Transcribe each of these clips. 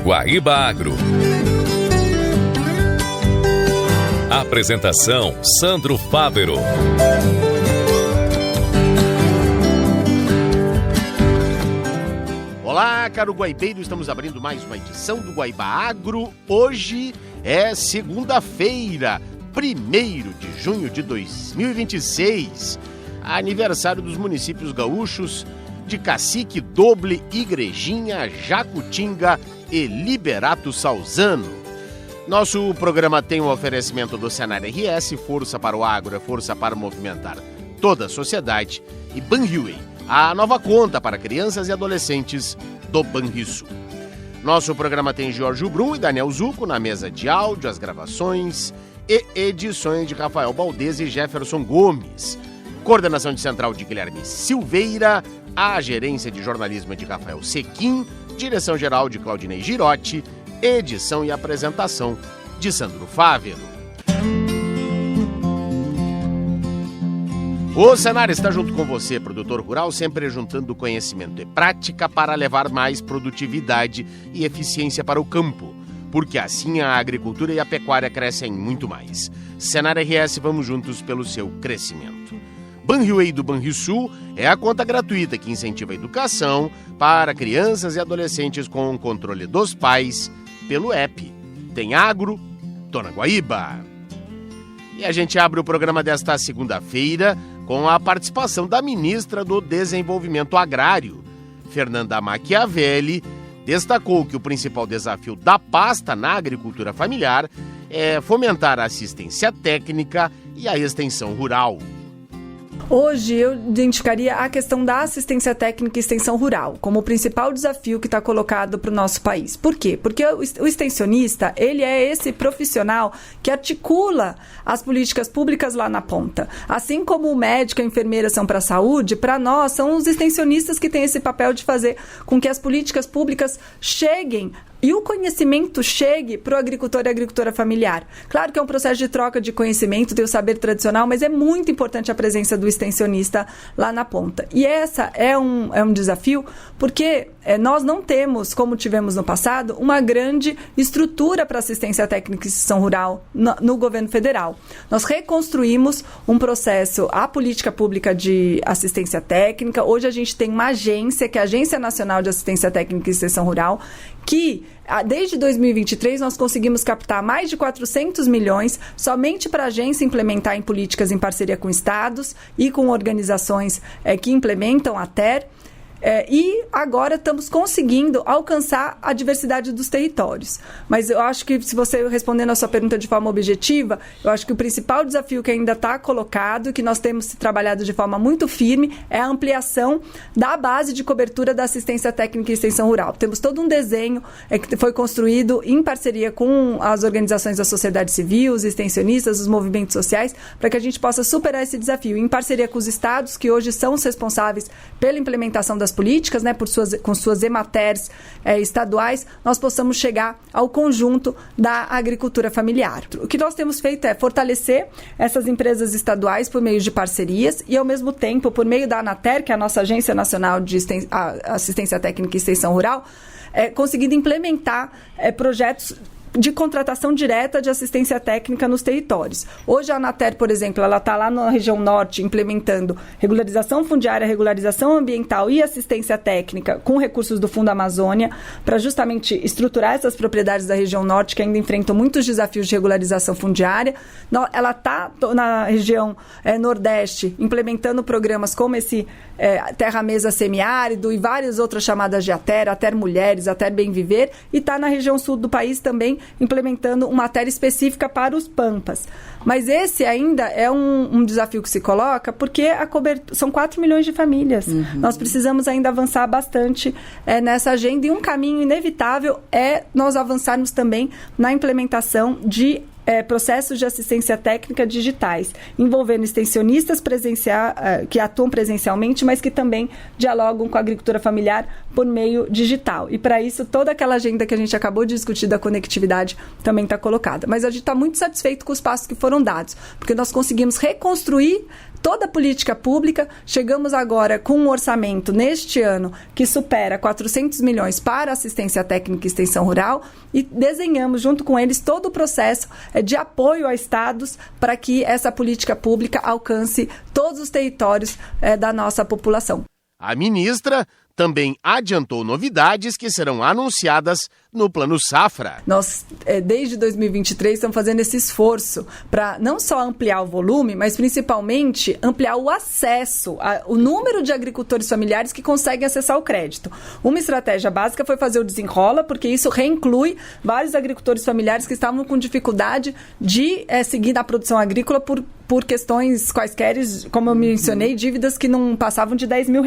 Guaíba Agro. Apresentação: Sandro Fávero. Olá, caro guaibeiro, estamos abrindo mais uma edição do Guaíba Agro. Hoje é segunda-feira, 1º de junho de 2026, aniversário dos municípios gaúchos de Cacique, Doble, Igrejinha, Jacutinga e Liberato Salzano. Nosso programa tem um oferecimento do Senar RS, força para o agro, é força para movimentar toda a sociedade, e Banrisul, a nova conta para crianças e adolescentes do Banrisul. Nosso programa tem Jorge Brum e Daniel Zucco na mesa de áudio, as gravações e edições de Rafael Baldez e Jefferson Gomes. Coordenação de central de Guilherme Silveira, a gerência de jornalismo de Rafael Sequim, direção-geral de Claudinei Girotti, edição e apresentação de Sandro Fávero. O Senar está junto com você, produtor rural, sempre juntando conhecimento e prática para levar mais produtividade e eficiência para o campo, porque assim a agricultura e a pecuária crescem muito mais. Senar RS, vamos juntos pelo seu crescimento. Banrisul do Banrisul é a conta gratuita que incentiva a educação para crianças e adolescentes com o controle dos pais pelo app. Tem agro, tô na Guaíba. E a gente abre o programa desta segunda-feira com a participação da ministra do Desenvolvimento Agrário, Fernanda Machiavelli, destacou que o principal desafio da pasta na agricultura familiar é fomentar a assistência técnica e a extensão rural. Hoje eu identificaria a questão da assistência técnica e extensão rural como o principal desafio que está colocado para o nosso país. Por quê? Porque o extensionista, ele é esse profissional que articula as políticas públicas lá na ponta. Assim como o médico e a enfermeira são para a saúde, para nós são os extensionistas que têm esse papel de fazer com que as políticas públicas cheguem e o conhecimento chegue para o agricultor e a agricultora familiar. Claro que é um processo de troca de conhecimento, tem o saber tradicional, mas é muito importante a presença do extensionista lá na ponta. E essa é um desafio, porque nós não temos, como tivemos no passado, uma grande estrutura para assistência técnica e extensão rural no governo federal. Nós reconstruímos um processo, a política pública de assistência técnica. Hoje a gente tem uma agência, que é a Agência Nacional de Assistência Técnica e Extensão Rural, que desde 2023 nós conseguimos captar mais de 400 milhões somente para a agência implementar em políticas em parceria com estados e com organizações que implementam a TER. E agora estamos conseguindo alcançar a diversidade dos territórios. Mas eu acho que, se você respondendo a sua pergunta de forma objetiva, eu acho que o principal desafio que ainda está colocado, que nós temos trabalhado de forma muito firme, é a ampliação da base de cobertura da assistência técnica e extensão rural. Temos todo um desenho que foi construído em parceria com as organizações da sociedade civil, os extensionistas, os movimentos sociais, para que a gente possa superar esse desafio, em parceria com os estados, que hoje são os responsáveis pela implementação das políticas, né, com suas EMATERs estaduais, nós possamos chegar ao conjunto da agricultura familiar. O que nós temos feito é fortalecer essas empresas estaduais por meio de parcerias e, ao mesmo tempo, por meio da ANATER, que é a nossa Agência Nacional de Assistência Técnica e Extensão Rural, conseguindo implementar projetos de contratação direta de assistência técnica nos territórios. Hoje a ANATER, por exemplo, ela está lá na região norte implementando regularização fundiária, regularização ambiental e assistência técnica com recursos do Fundo Amazônia para justamente estruturar essas propriedades da região norte que ainda enfrentam muitos desafios de regularização fundiária. Ela está na região nordeste implementando programas como esse Terra Mesa Semiárido e várias outras chamadas de ATER Mulheres, ATER Bem Viver, e está na região sul do país também implementando uma matéria específica para os Pampas. Mas esse ainda é um desafio que se coloca porque são 4 milhões de famílias. Nós precisamos ainda avançar bastante nessa agenda, e um caminho inevitável é nós avançarmos também na implementação de processos de assistência técnica digitais, envolvendo extensionistas que atuam presencialmente, mas que também dialogam com a agricultura familiar por meio digital. E para isso, toda aquela agenda que a gente acabou de discutir da conectividade também está colocada. Mas a gente está muito satisfeito com os passos que foram dados, porque nós conseguimos reconstruir toda a política pública. Chegamos agora com um orçamento neste ano que supera 400 milhões para assistência técnica e extensão rural e desenhamos junto com eles todo o processo de apoio a estados para que essa política pública alcance todos os territórios da nossa população. A ministra também adiantou novidades que serão anunciadas no Plano Safra. Nós, desde 2023, estamos fazendo esse esforço para não só ampliar o volume, mas principalmente ampliar o acesso, o número de agricultores familiares que conseguem acessar o crédito. Uma estratégia básica foi fazer o Desenrola, porque isso reinclui vários agricultores familiares que estavam com dificuldade de seguir na produção agrícola por questões quaisquer, como eu mencionei, dívidas que não passavam de R$10 mil.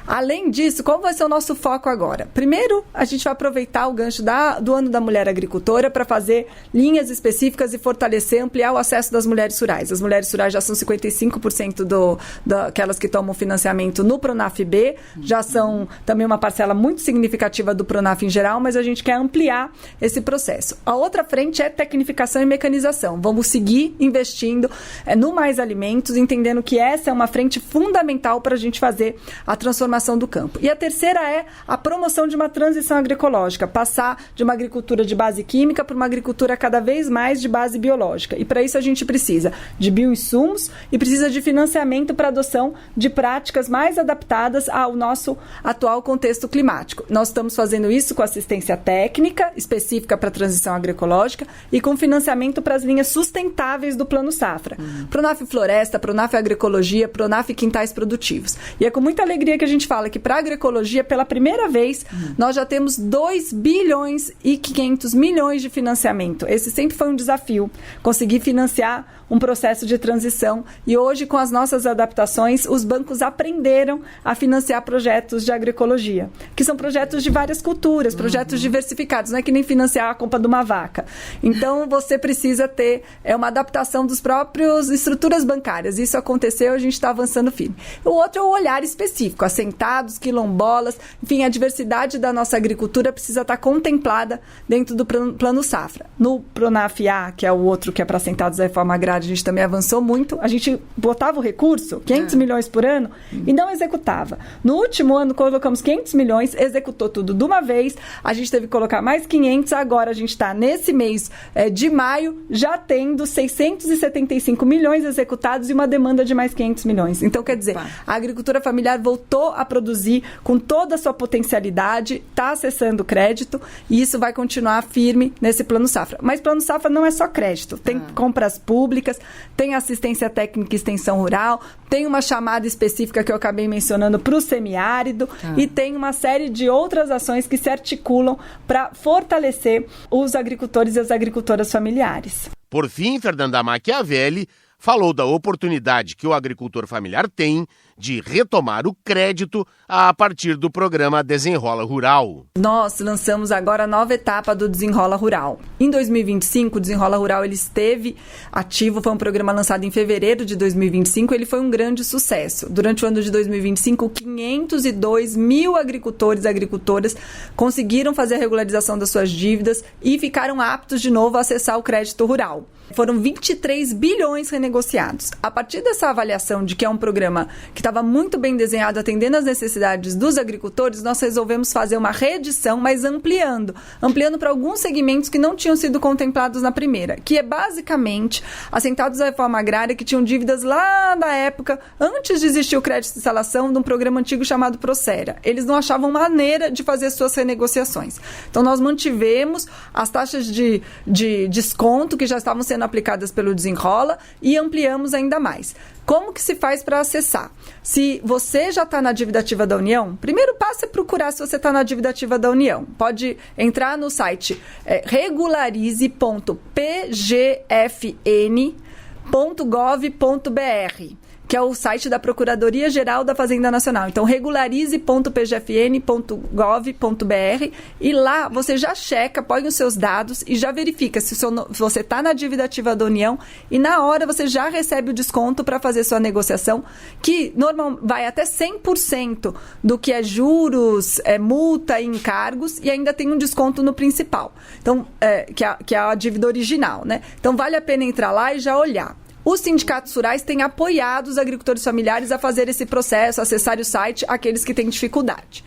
Além disso, qual vai ser o nosso foco agora? Primeiro, a gente vai aproveitar o gancho do Ano da Mulher Agricultora para fazer linhas específicas e fortalecer, ampliar o acesso das mulheres rurais. As mulheres rurais já são 55% daquelas que tomam financiamento no Pronaf-B, já são também uma parcela muito significativa do Pronaf em geral, mas a gente quer ampliar esse processo. A outra frente é tecnificação e mecanização. Vamos seguir investindo no Mais Alimentos, entendendo que essa é uma frente fundamental para a gente fazer a transformação do campo. E a terceira é a promoção de uma transição agroecológica, passar de uma agricultura de base química para uma agricultura cada vez mais de base biológica. E para isso a gente precisa de bioinsumos e precisa de financiamento para a adoção de práticas mais adaptadas ao nosso atual contexto climático. Nós estamos fazendo isso com assistência técnica específica para a transição agroecológica e com financiamento para as linhas sustentáveis do Plano Safra. Pronaf Floresta, Pronaf Agroecologia, Pronaf Quintais Produtivos. E é com muita alegria que a gente fala que para a agroecologia, pela primeira vez, nós já temos 2 bilhões e 500 milhões de financiamento. Esse sempre foi um desafio, conseguir financiar um processo de transição. E hoje, com as nossas adaptações, os bancos aprenderam a financiar projetos de agroecologia, que são projetos de várias culturas, projetos diversificados, não é que nem financiar a compra de uma vaca. Então, você precisa ter uma adaptação dos próprios estruturas bancárias. Isso aconteceu, a gente está avançando firme. O outro é o olhar específico, assentados, quilombolas, enfim, a diversidade da nossa agricultura precisa estar contemplada dentro do Plano Safra. No Pronaf-A, que é o outro que é para assentados da reforma agrária, a gente também avançou muito. A gente botava o recurso, 500 milhões por ano, e não executava. No último ano, colocamos 500 milhões, executou tudo de uma vez, a gente teve que colocar mais 500, agora a gente está nesse mês de maio, já tendo 675 milhões executados e uma demanda de mais 500 milhões. Então, quer dizer, a agricultura familiar voltou a produzir com toda a sua potencialidade, está acessando crédito, e isso vai continuar firme nesse Plano Safra. Mas Plano Safra não é só crédito, tem compras públicas, tem assistência técnica e extensão rural, tem uma chamada específica que eu acabei mencionando para o semiárido e tem uma série de outras ações que se articulam para fortalecer os agricultores e as agricultoras familiares. Por fim, Fernanda Machiavelli falou da oportunidade que o agricultor familiar tem de retomar o crédito a partir do programa Desenrola Rural. Nós lançamos agora a nova etapa do Desenrola Rural. Em 2025, o Desenrola Rural ele esteve ativo, foi um programa lançado em fevereiro de 2025, ele foi um grande sucesso. Durante o ano de 2025, 502 mil agricultores e agricultoras conseguiram fazer a regularização das suas dívidas e ficaram aptos de novo a acessar o crédito rural. Foram 23 bilhões renegociados. A partir dessa avaliação de que é um programa que estava muito bem desenhado, atendendo às necessidades dos agricultores, nós resolvemos fazer uma reedição, mas ampliando para alguns segmentos que não tinham sido contemplados na primeira, que é basicamente assentados da reforma agrária que tinham dívidas lá na época, antes de existir o crédito de instalação, de um programa antigo chamado Procera. Eles não achavam maneira de fazer suas renegociações. Então, nós mantivemos as taxas de desconto que já estavam sendo aplicadas pelo Desenrola e ampliamos ainda mais. Como que se faz para acessar? Se você já está na dívida ativa da União, primeiro passo é procurar se você está na dívida ativa da União. Pode entrar no site regularize.pgfn.gov.br, que é o site da Procuradoria-Geral da Fazenda Nacional. Então, regularize.pgfn.gov.br e lá você já checa, põe os seus dados e já verifica se você está na dívida ativa da União e na hora você já recebe o desconto para fazer sua negociação, que normalmente vai até 100% do que é juros, multa e encargos e ainda tem um desconto no principal. Então, que é a dívida original, né? Então, vale a pena entrar lá e já olhar. Os sindicatos rurais têm apoiado os agricultores familiares a fazer esse processo, acessar o site, aqueles que têm dificuldade.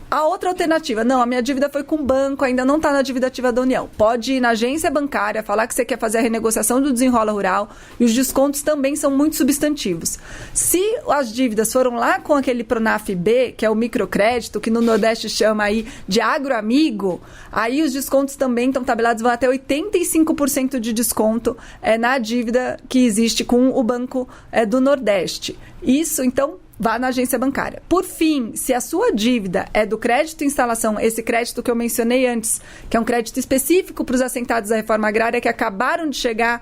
A outra alternativa, não, a minha dívida foi com o banco, ainda não está na dívida ativa da União. Pode ir na agência bancária, falar que você quer fazer a renegociação do desenrola rural, e os descontos também são muito substantivos. Se as dívidas foram lá com aquele Pronaf B, que é o microcrédito, que no Nordeste chama aí de agroamigo, aí os descontos também estão tabelados, vão até 85% de desconto na dívida que existe com o Banco do Nordeste. Isso, então, vá na agência bancária. Por fim, se a sua dívida é do crédito instalação, esse crédito que eu mencionei antes, que é um crédito específico para os assentados da reforma agrária que acabaram de chegar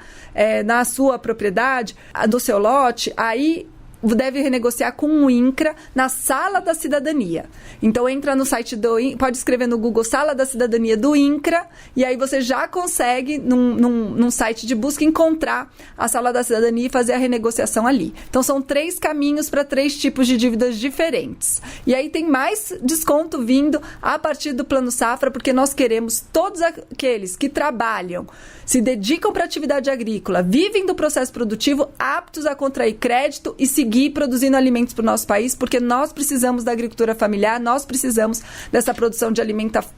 na sua propriedade, do seu lote, aí deve renegociar com o INCRA na Sala da Cidadania. Então, entra no site pode escrever no Google Sala da Cidadania do INCRA, e aí você já consegue, num site de busca, encontrar a Sala da Cidadania e fazer a renegociação ali. Então, são 3 caminhos para 3 tipos de dívidas diferentes. E aí tem mais desconto vindo a partir do Plano Safra, porque nós queremos todos aqueles que trabalham, se dedicam para a atividade agrícola, vivem do processo produtivo, aptos a contrair crédito e seguir produzindo alimentos para o nosso país, porque nós precisamos da agricultura familiar, nós precisamos dessa produção de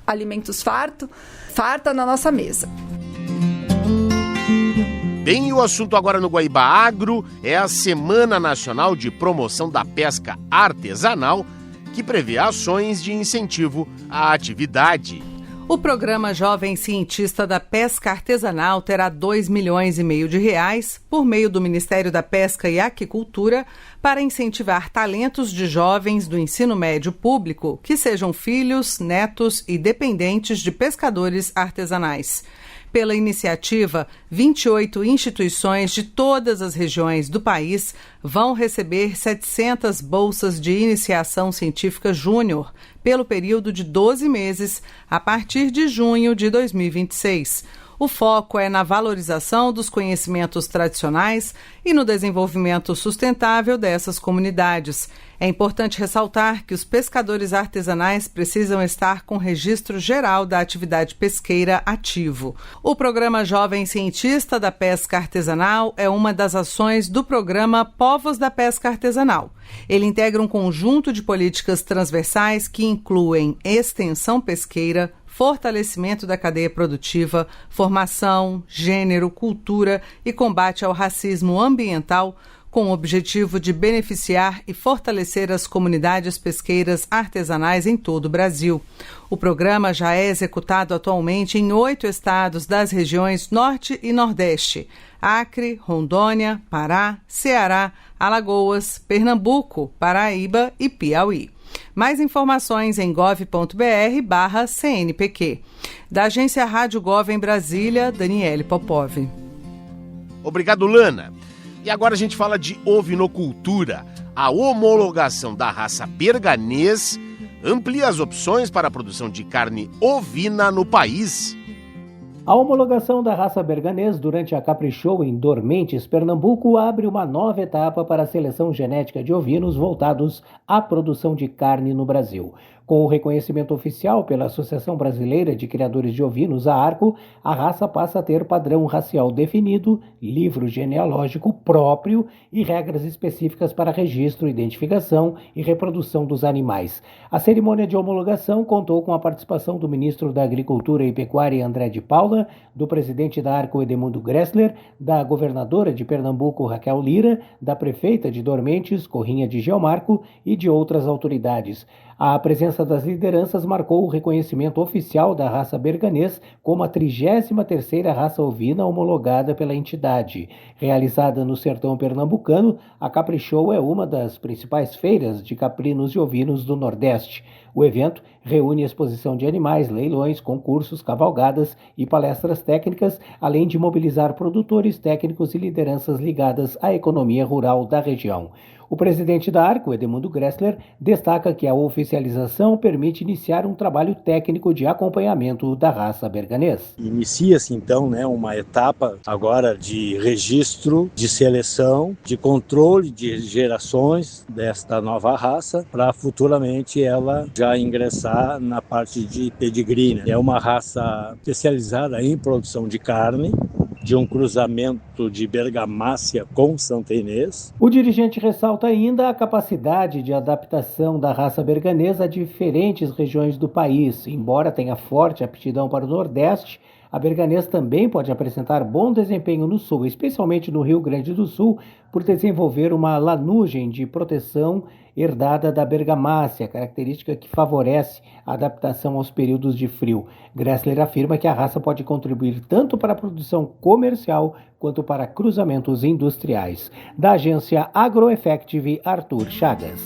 alimentos farta na nossa mesa. Bem, o assunto agora no Guaíba Agro é a Semana Nacional de Promoção da Pesca Artesanal, que prevê ações de incentivo à atividade. O programa Jovem Cientista da Pesca Artesanal terá R$2,5 milhões por meio do Ministério da Pesca e Aquicultura para incentivar talentos de jovens do ensino médio público que sejam filhos, netos e dependentes de pescadores artesanais. Pela iniciativa, 28 instituições de todas as regiões do país vão receber 700 bolsas de iniciação científica júnior pelo período de 12 meses, a partir de junho de 2026. O foco é na valorização dos conhecimentos tradicionais e no desenvolvimento sustentável dessas comunidades. É importante ressaltar que os pescadores artesanais precisam estar com registro geral da atividade pesqueira ativo. O programa Jovem Cientista da Pesca Artesanal é uma das ações do programa Povos da Pesca Artesanal. Ele integra um conjunto de políticas transversais que incluem extensão pesqueira, fortalecimento da cadeia produtiva, formação, gênero, cultura e combate ao racismo ambiental, com o objetivo de beneficiar e fortalecer as comunidades pesqueiras artesanais em todo o Brasil. O programa já é executado atualmente em 8 estados das regiões Norte e Nordeste: Acre, Rondônia, Pará, Ceará, Alagoas, Pernambuco, Paraíba e Piauí. Mais informações em gov.br/CNPq. Da agência Rádio Gov em Brasília, Daniele Popov. Obrigado, Lana. E agora a gente fala de ovinocultura. A homologação da raça berganês amplia as opções para a produção de carne ovina no país. A homologação da raça berganês durante a Caprichow em Dormentes, Pernambuco, abre uma nova etapa para a seleção genética de ovinos voltados à produção de carne no Brasil. Com o reconhecimento oficial pela Associação Brasileira de Criadores de Ovinos, a ARCO, a raça passa a ter padrão racial definido, livro genealógico próprio e regras específicas para registro, identificação e reprodução dos animais. A cerimônia de homologação contou com a participação do ministro da Agricultura e Pecuária, André de Paula, do presidente da ARCO, Edemundo Gressler, da governadora de Pernambuco, Raquel Lira, da prefeita de Dormentes, Corrinha de Geomarco, e de outras autoridades. A presença das lideranças marcou o reconhecimento oficial da raça berganês como a 33ª raça ovina homologada pela entidade. Realizada no sertão pernambucano, a Caprichow é uma das principais feiras de caprinos e ovinos do Nordeste. O evento reúne exposição de animais, leilões, concursos, cavalgadas e palestras técnicas, além de mobilizar produtores, técnicos e lideranças ligadas à economia rural da região. O presidente da ARCO, Edemundo Gressler, destaca que a oficialização permite iniciar um trabalho técnico de acompanhamento da raça berganês. Inicia-se então uma etapa agora de registro, de seleção, de controle de gerações desta nova raça, para futuramente ela já ingressar na parte de pedigree. É uma raça especializada em produção de carne, de um cruzamento de Bergamácia com Santa Inês. O dirigente ressalta ainda a capacidade de adaptação da raça berganesa a diferentes regiões do país. Embora tenha forte aptidão para o Nordeste, a berganês também pode apresentar bom desempenho no Sul, especialmente no Rio Grande do Sul, por desenvolver uma lanugem de proteção herdada da bergamácea, característica que favorece a adaptação aos períodos de frio. Gressler afirma que a raça pode contribuir tanto para a produção comercial quanto para cruzamentos industriais. Da agência AgroEffective, Arthur Chagas.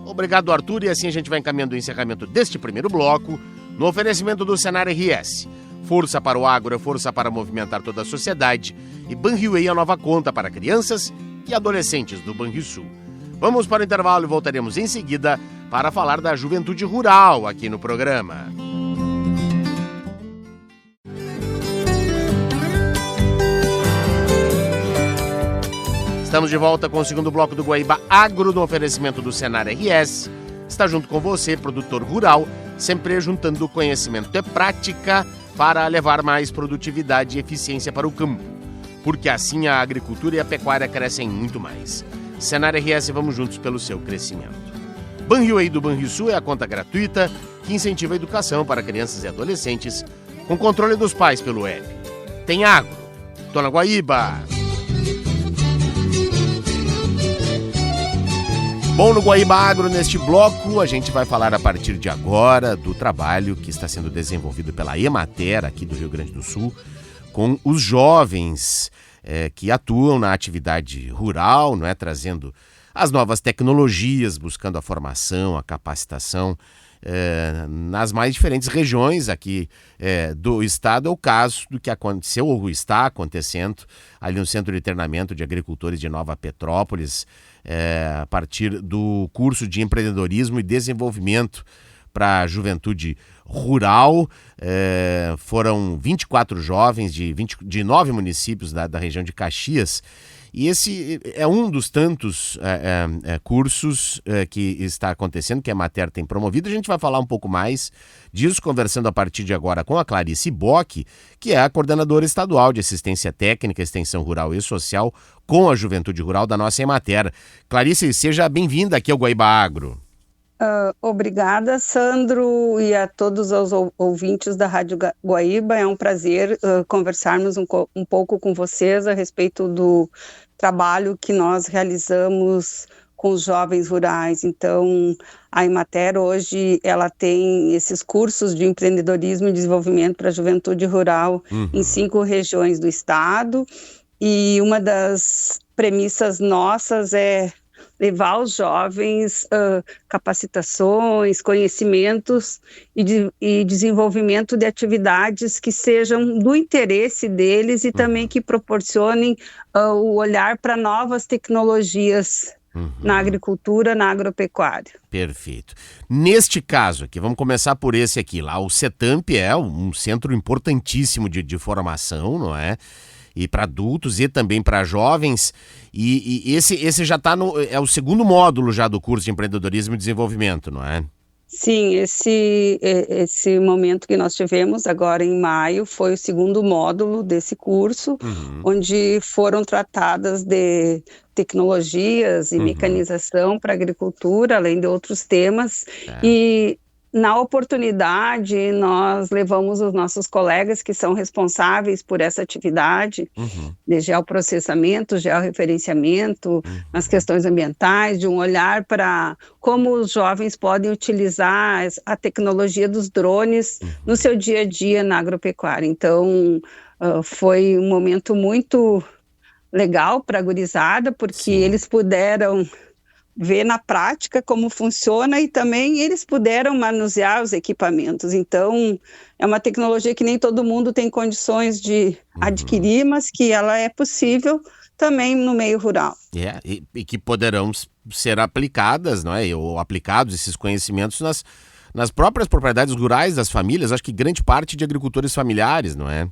Obrigado, Arthur, e assim a gente vai encaminhando o encerramento deste primeiro bloco, no oferecimento do Senar RS. Força para o agro é força para movimentar toda a sociedade. E Banriway é a nova conta para crianças e adolescentes do Banrisul. Vamos para o intervalo e voltaremos em seguida para falar da juventude rural aqui no programa. Estamos de volta com o segundo bloco do Guaíba Agro, no oferecimento do Senar RS. Está junto com você, produtor rural, sempre juntando conhecimento e prática para levar mais produtividade e eficiência para o campo, porque assim a agricultura e a pecuária crescem muito mais. Senar RS, vamos juntos pelo seu crescimento. Banriway do Banrisul é a conta gratuita que incentiva a educação para crianças e adolescentes com controle dos pais pelo app. Tem agro, tô na Guaíba. Bom, no Guaíba Agro, neste bloco, a gente vai falar a partir de agora do trabalho que está sendo desenvolvido pela Emater, aqui do Rio Grande do Sul, com os jovens que atuam na atividade rural, não é? Trazendo as novas tecnologias, buscando a formação, a capacitação nas mais diferentes regiões aqui do estado. É o caso do que aconteceu ou está acontecendo ali no Centro de Treinamento de Agricultores de Nova Petrópolis, a partir do curso de empreendedorismo e desenvolvimento para a juventude rural. Foram 24 jovens de 9 municípios da região de Caxias. E esse é um dos tantos cursos que está acontecendo, que a Emater tem promovido. A gente vai falar um pouco mais disso, conversando a partir de agora com a Clarice Bock, que é a coordenadora estadual de assistência técnica, extensão rural e social com a juventude rural da nossa Emater. Clarice, seja bem-vinda aqui ao Guaíba Agro. Obrigada, Sandro, e a todos os ouvintes da Rádio Guaíba. É um prazer conversarmos um pouco com vocês a respeito do trabalho que nós realizamos com os jovens rurais. Então, a Emater hoje ela tem esses cursos de empreendedorismo e desenvolvimento para a juventude rural em 5 regiões do estado, e uma das premissas nossas é levar os jovens capacitações, conhecimentos e desenvolvimento de atividades que sejam do interesse deles e também que proporcionem o olhar para novas tecnologias na agricultura, na agropecuária. Perfeito. Neste caso aqui, vamos começar por esse aqui. Lá o CETAMP é um centro importantíssimo de formação, não é? E para adultos e também para jovens, e esse já está é o segundo módulo já do curso de empreendedorismo e desenvolvimento, não é? Sim, esse momento que nós tivemos agora em maio foi o segundo módulo desse curso, onde foram tratadas de tecnologias e mecanização para a agricultura, além de outros temas, e na oportunidade, nós levamos os nossos colegas que são responsáveis por essa atividade, de geoprocessamento, georreferenciamento, nas questões ambientais, de um olhar para como os jovens podem utilizar a tecnologia dos drones no seu dia a dia na agropecuária. Então, foi um momento muito legal para a gurizada, porque eles puderam ver na prática como funciona e também eles puderam manusear os equipamentos. Então, é uma tecnologia que nem todo mundo tem condições de adquirir, mas que ela é possível também no meio rural. E que poderão ser aplicadas, não é? Ou aplicados esses conhecimentos nas próprias propriedades rurais das famílias. Acho que grande parte de agricultores familiares, não é?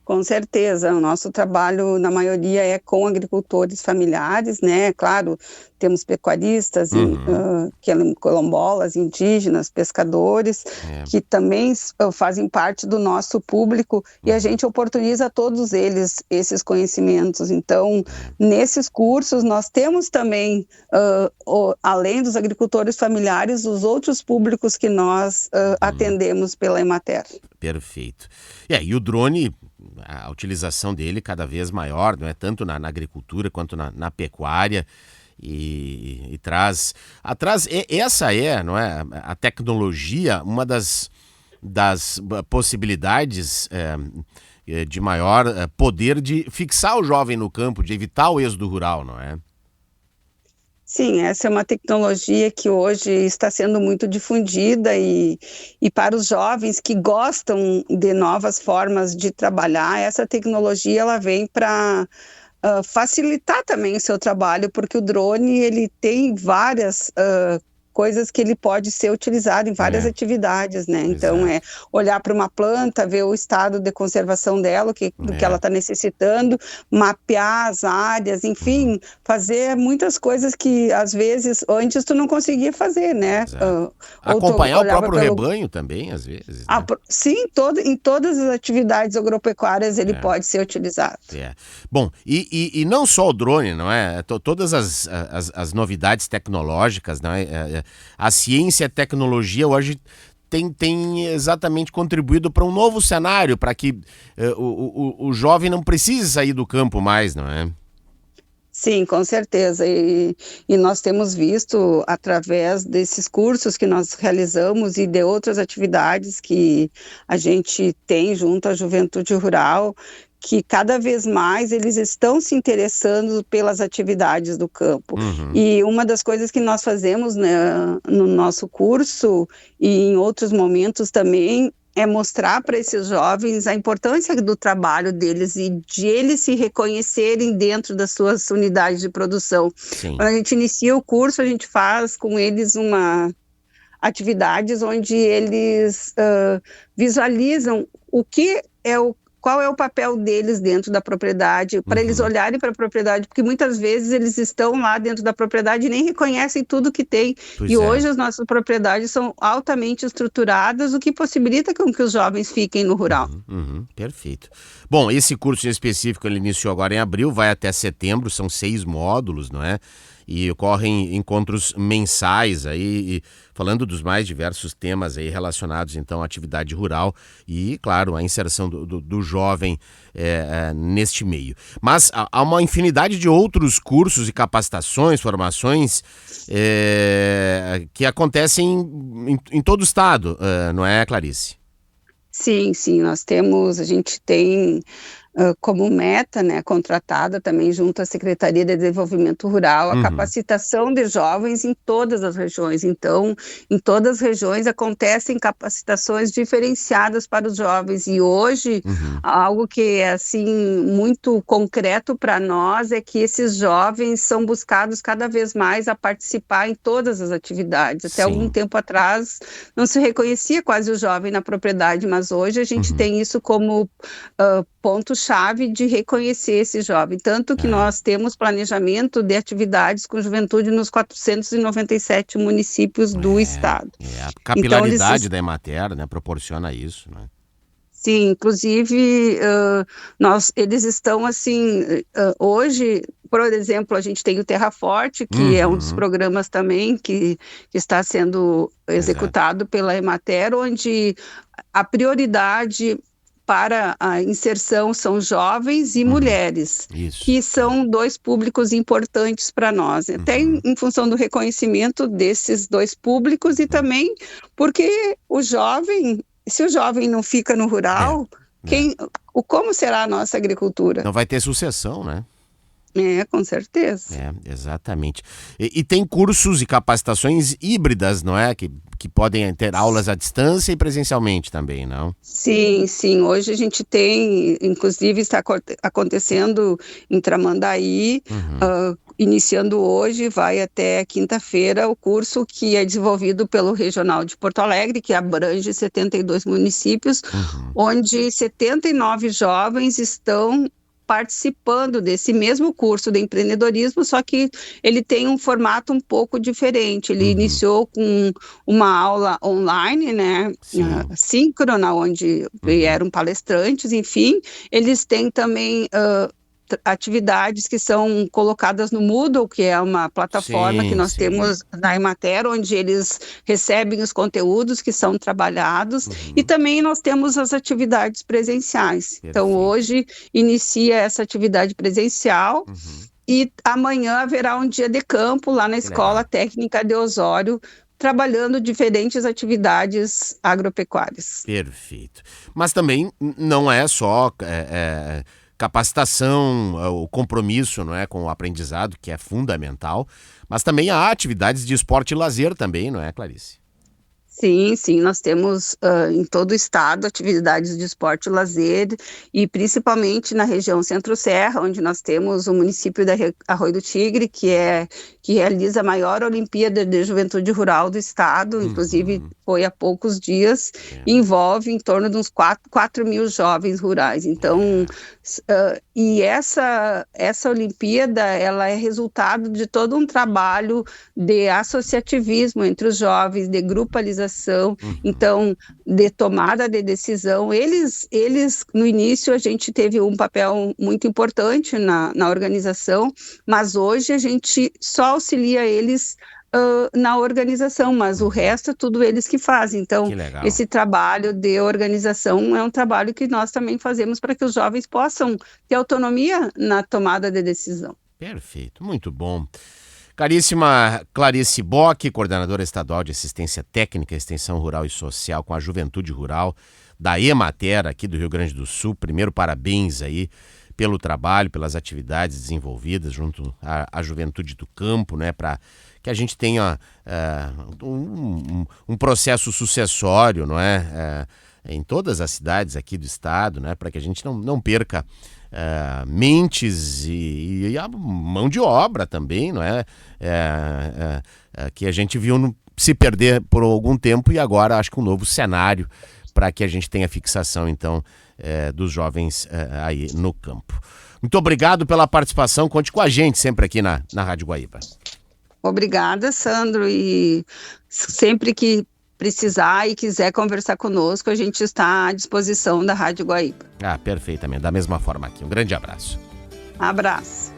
Com certeza, o nosso trabalho, na maioria, é com agricultores familiares, né? Claro, temos pecuaristas, quilombolas, indígenas, pescadores, que também fazem parte do nosso público, e a gente oportuniza a todos eles esses conhecimentos. Então, nesses cursos, nós temos também, além dos agricultores familiares, os outros públicos que nós atendemos pela Emater. Perfeito. E o drone, a utilização dele cada vez maior, não é? Tanto na agricultura quanto na pecuária, e traz essa não é, a tecnologia, uma das possibilidades de maior poder de fixar o jovem no campo, de evitar o êxodo rural, não é? Sim, essa é uma tecnologia que hoje está sendo muito difundida e para os jovens que gostam de novas formas de trabalhar, essa tecnologia ela vem para facilitar também o seu trabalho, porque o drone ele tem várias coisas que ele pode ser utilizado em várias atividades, né? Então, olhar para uma planta, ver o estado de conservação dela, do que ela está necessitando, mapear as áreas, enfim, fazer muitas coisas que, às vezes, antes tu não conseguia fazer, né? Acompanhar o próprio rebanho também, às vezes. Né? Sim, em todas as atividades agropecuárias ele pode ser utilizado. Bom, e não só o drone, não é? Todas as novidades tecnológicas, não é? A ciência e a tecnologia hoje tem exatamente contribuído para um novo cenário, para que o jovem não precise sair do campo mais, não é? Sim, com certeza, e nós temos visto através desses cursos que nós realizamos e de outras atividades que a gente tem junto à Juventude Rural, que cada vez mais eles estão se interessando pelas atividades do campo. E uma das coisas que nós fazemos, né, no nosso curso e em outros momentos também é mostrar para esses jovens a importância do trabalho deles e de eles se reconhecerem dentro das suas unidades de produção. Sim. Quando a gente inicia o curso, a gente faz com eles atividades onde eles visualizam qual é o papel deles dentro da propriedade, para eles olharem para a propriedade, porque muitas vezes eles estão lá dentro da propriedade e nem reconhecem tudo que tem. Hoje as nossas propriedades são altamente estruturadas, o que possibilita com que os jovens fiquem no rural. Perfeito. Bom, esse curso em específico ele iniciou agora em abril, vai até setembro, são 6 módulos, não é? E ocorrem encontros mensais aí, falando dos mais diversos temas aí relacionados então à atividade rural e, claro, a inserção do jovem neste meio. Mas há uma infinidade de outros cursos e capacitações, formações que acontecem em todo o estado, não é, Clarice? Sim, a gente tem como meta, né, contratada também junto à Secretaria de Desenvolvimento Rural, a capacitação de jovens em todas as regiões. Então, em todas as regiões acontecem capacitações diferenciadas para os jovens e hoje algo que é assim muito concreto para nós é que esses jovens são buscados cada vez mais a participar em todas as atividades. Até algum tempo atrás não se reconhecia quase o jovem na propriedade, mas hoje a gente tem isso como ponto-chave de reconhecer esse jovem, tanto que nós temos planejamento de atividades com juventude nos 497 municípios do estado. A capilaridade da Emater, né, proporciona isso, né? Sim, inclusive eles estão assim, hoje, por exemplo, a gente tem o Terra Forte, que é um dos programas também que está sendo executado pela Emater, onde a prioridade para a inserção são jovens e mulheres, que são 2 públicos importantes para nós, até em função do reconhecimento desses 2 públicos e também porque se o jovem não fica no rural, como será a nossa agricultura? Não vai ter sucessão, né? Com certeza. Exatamente. E tem cursos e capacitações híbridas, não é? Que podem ter aulas à distância e presencialmente também, não? Sim. Hoje a gente tem, inclusive está acontecendo em Tramandaí, iniciando hoje, vai até quinta-feira, o curso que é desenvolvido pelo Regional de Porto Alegre, que abrange 72 municípios, onde 79 jovens estão participando desse mesmo curso de empreendedorismo, só que ele tem um formato um pouco diferente. Ele iniciou com uma aula online, né, síncrona, onde vieram palestrantes, enfim. Eles têm também atividades que são colocadas no Moodle, que é uma plataforma que nós temos na Emater, onde eles recebem os conteúdos que são trabalhados, e também nós temos as atividades presenciais. Então, hoje inicia essa atividade presencial e amanhã haverá um dia de campo lá na Escola Técnica de Osório, trabalhando diferentes atividades agropecuárias. Perfeito. Mas também não é só capacitação, o compromisso, não é, com o aprendizado, que é fundamental, mas também há atividades de esporte e lazer também, não é, Clarice? Sim, nós temos em todo o estado atividades de esporte e lazer, e principalmente na região Centro-Serra, onde nós temos o município da Arroio do Tigre, que realiza a maior Olimpíada de Juventude Rural do estado, inclusive foi há poucos dias, e envolve em torno de uns 4 mil jovens rurais. Então, e essa Olimpíada, ela é resultado de todo um trabalho de associativismo entre os jovens, de grupalização, então, de tomada de decisão. Eles, no início, a gente teve um papel muito importante na organização, mas hoje a gente só auxilia eles na organização, mas o resto é tudo eles que fazem. Então, esse trabalho de organização é um trabalho que nós também fazemos para que os jovens possam ter autonomia na tomada de decisão. Perfeito, muito bom. Caríssima Clarice Bock, coordenadora estadual de assistência técnica, extensão rural e social com a juventude rural da Emater aqui do Rio Grande do Sul. Primeiro, parabéns aí pelo trabalho, pelas atividades desenvolvidas junto à juventude do campo, né, para que a gente tenha um processo sucessório, não é, em todas as cidades aqui do estado, né, para que a gente não perca mentes e a mão de obra também, não é? Que a gente viu se perder por algum tempo, e agora acho que um novo cenário para que a gente tenha fixação, então, dos jovens aí no campo. Muito obrigado pela participação, conte com a gente sempre aqui na Rádio Guaíba. Obrigada, Sandro, e sempre que precisar e quiser conversar conosco, a gente está à disposição da Rádio Guaíba. Perfeitamente, da mesma forma aqui. Um grande abraço. Abraço.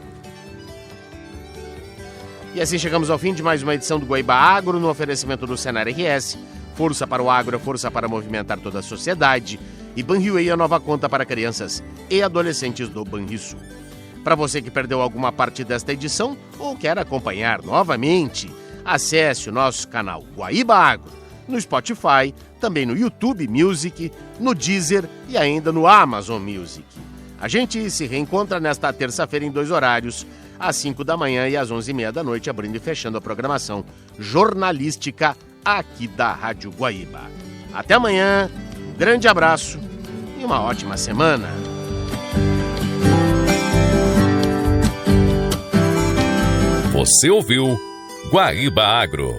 E assim chegamos ao fim de mais uma edição do Guaíba Agro, no oferecimento do Senar RS, força para o agro, força para movimentar toda a sociedade, e Banriway, a nova conta para crianças e adolescentes do Banrisul. Para você que perdeu alguma parte desta edição ou quer acompanhar novamente, acesse o nosso canal Guaíba Agro no Spotify, também no YouTube Music, no Deezer e ainda no Amazon Music. A gente se reencontra nesta terça-feira em 2 horários, às 5 da manhã e às 11h30 da noite, abrindo e fechando a programação jornalística aqui da Rádio Guaíba. Até amanhã, um grande abraço e uma ótima semana. Você ouviu Guaíba Agro.